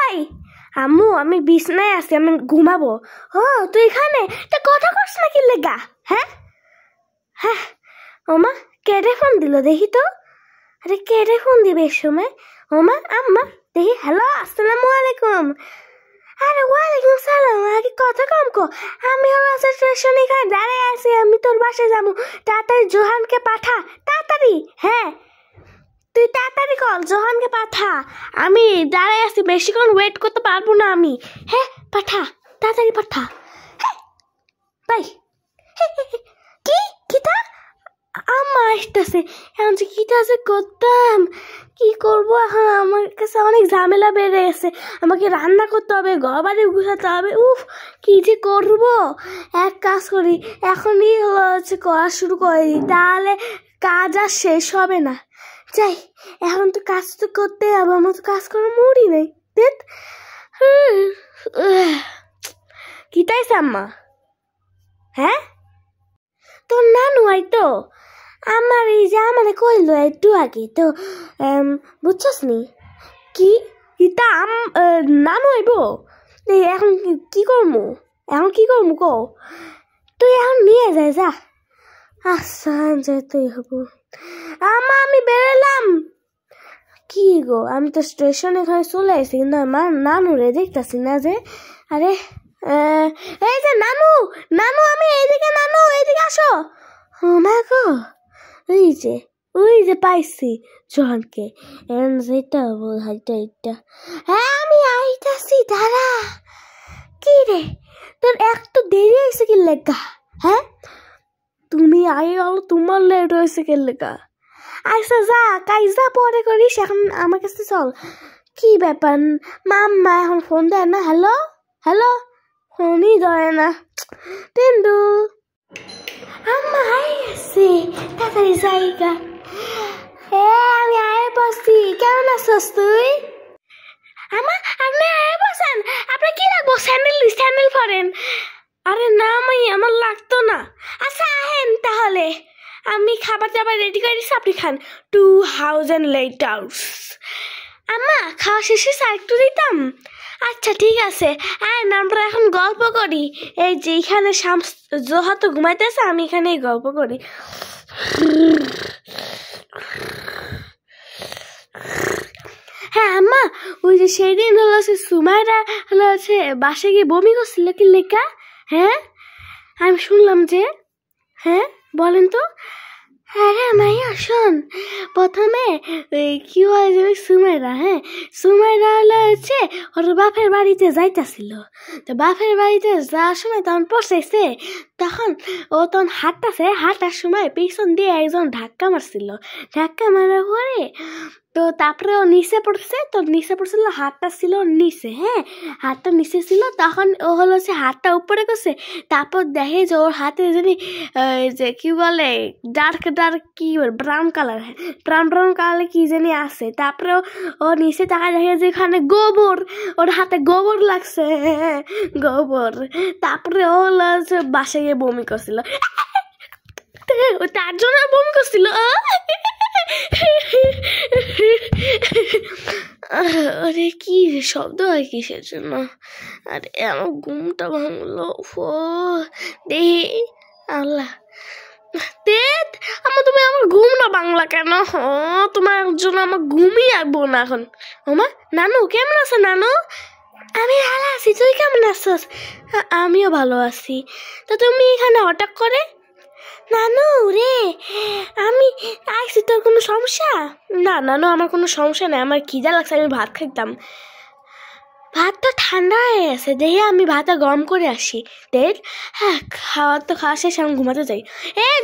ওই আম্মু আমি বিছনায় আছি, আমি ঘুমাবো। ও তুই এখানে, তা কথা কস না কি লেগা? হ্যাঁ হ্যাঁ ওমা, কেডে ফোন দিল দেখি তো। আরে কেডে ফোন দিবে এই সময়? ওমা আম্মা দেখি। হ্যালো, আসসালামু আলাইকুম। আরে ওয়ালাইকুম সালাম। আগে কথা কম কো। আমি হলো স্টেশনে এখানে দাঁড়ায় আছি, আমি তোর বাসায় যাবো। তাড়াতাড়ি জোহানকে পাঠা, তাড়াতাড়ি। হ্যাঁ তুই তাড়াতাড়ি কর, জোহানকে পাঠা। আমি দাঁড়ায় আছি, বেশিক্ষণ ওয়েট করতে পারবো না আমি। হ্যাঁ পাঠা, তাড়াতাড়ি পাঠা। হ্যাঁ বাই। কি কিতা আম্মা আসতেছে, এখন যে কিতা যে করতাম, কি করব এখন? আমার কাছে অনেক ঝামেলা বেড়ে গেছে। আমাকে রান্না করতে হবে, ঘর বাড়ি গুছাতে হবে। উফ কি যে করব! এক কাজ করি, এখনই হচ্ছে করা শুরু করে দিই, তাহলে কাজ আর শেষ হবে না। যাই, এখন তো কাজ তো করতে হবে, আমার তো কাজ করার মুডই নেই। দেখ কি তাইছে আম্মা? হ্যাঁ তোর নানু হয়তো আমার এই যে আমার কইল একটু আগে তো, বুঝছস নি? কি তা নানু হইব? এখন কি করবো? এখন কি করবো কো? তুই এখন নিয়ে যায় যা। আচ্ছা যেতেই হবো। আমা আমি বেরোলাম। কি গো, আমি তো স্টেশনে এখানে চলে আসি, কিন্তু আমার নানু রে দেখতেছি না যে। আরে এই যে নানু, নানু আমি এইদিকে, নানু এইদিকে আসো। ও মা গো, ওই যে পাইছি জনকে। যেটা বল হাইটা এইটা। হ্যাঁ আমি আইতাছি, দাঁড়া। কি রে তোর একটু দেরি হয়েছে কি লেগা? হ্যাঁ তুমি আই গেল, তোমার লেট হয়েছে কি লেগা? আচ্ছা যা, কাইজা পরে করিস, এখন আমার কাছে চল। কি ব্যাপার, মাম্মা এখন ফোন দেয় না? হ্যালো হ্যালো, ফোনই ধরে না। টিন্ডু আম্মা আই গেছে, তাড়াতাড়ি যাইগা। আমি আয় বসছি। কেমন আছিস তুই? আমা আপনি আয় বসেন, আপনার কি লাগবো? স্যান্ডেল পরেন। আরে না আমি, আমার লাগতো না। আচ্ছা আহেন তাহলে, আমি খাবার দাবার রেডি করে দিচ্ছি, আপনি খান। 2000 লেটার্স। আম্মা খাওয়া শেষে একটু দিতাম। আচ্ছা ঠিক আছে, আমরা এখন গল্প করি। এই যে এখানে জোহা তো ঘুমাইতেছে, আমি এখানে গল্প করি। হ্যাঁ আম্মা, ওই যে সেদিন হলো সে সুমাইরা হলো হচ্ছে বাসে গিয়ে বমি করছিল কি লেখা? হ্যাঁ আমি শুনলাম যে। হ্যাঁ বলেন তো। হ্যাঁ রে মাইয়া শোন, প্রথমে কি হয় যে সুমাইরা, সুমাইরা হলো হচ্ছে ওর বাপের বাড়িতে যাইতেছিল। তো বাপের বাড়িতে যাওয়ার সময় তখন পৌঁছাইছে, তখন ও তখন হাঁটার সময় পিছন দিয়ে একজন ধাক্কা মারছিল। ধাক্কা মারার পরে তো তারপরে ও নিচে পড়ছে, তো নিচে পড়ছিল, হাতটা ছিল নিচে। হাতটা নিচে ছিল, তখন ও হলো সে হাতটা উপরে করছে। তারপর দেখে যে ওর হাতে জানি যে কি বলে ডার্ক কি ব্রাউন কালার, ব্রাউন কালার কি জানি আছে। তারপরে ও নিচে তাকা দেখে যে এখানে গোবর, ওর হাতে গোবর লাগছে। গোবর। তারপরে ও হলো বাসায় গিয়ে বমি করছিল, তার জন্য বমি করছিল। আরে কি শব্দ হয় কিসের জন্য? আরে আমার ঘুমটা ভাঙলো। ও দেহি আল্লাহ, তুমি আমার ঘুমটা বাংলা কেন? তোমার জন্য আমার ঘুমই আসবো না এখন। ওমা নানু কেমন আছো? নানু আমি ভালো আছি, তুই কেমন আছিস? আমিও ভালো আছি। তা তুমি এখানে হঠাৎ করে? নানু রে আমি আইসি, তোর কোনো সমস্যা? না নানু আমার কোনো সমস্যা নেই, আমার খিদা লাগছে, আমি ভাত খাইতাম। ভাত তো ঠান্ডা হয়ে গেছে, দেখে আমি ভাতটা গরম করে আসি। দেখ খাওয়া শেষ, আমি ঘুমাতে যাই।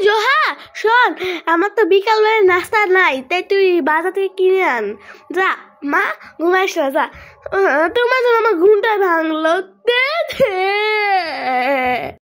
জোহা শোন, আমার তো বিকালবেলা নাস্তা নাই, তাই তুই বাজার থেকে কিনে আন। যা মা, ঘুমাইস না, যা। তোমার জন্য আমার ঘুমটা ভাঙলো।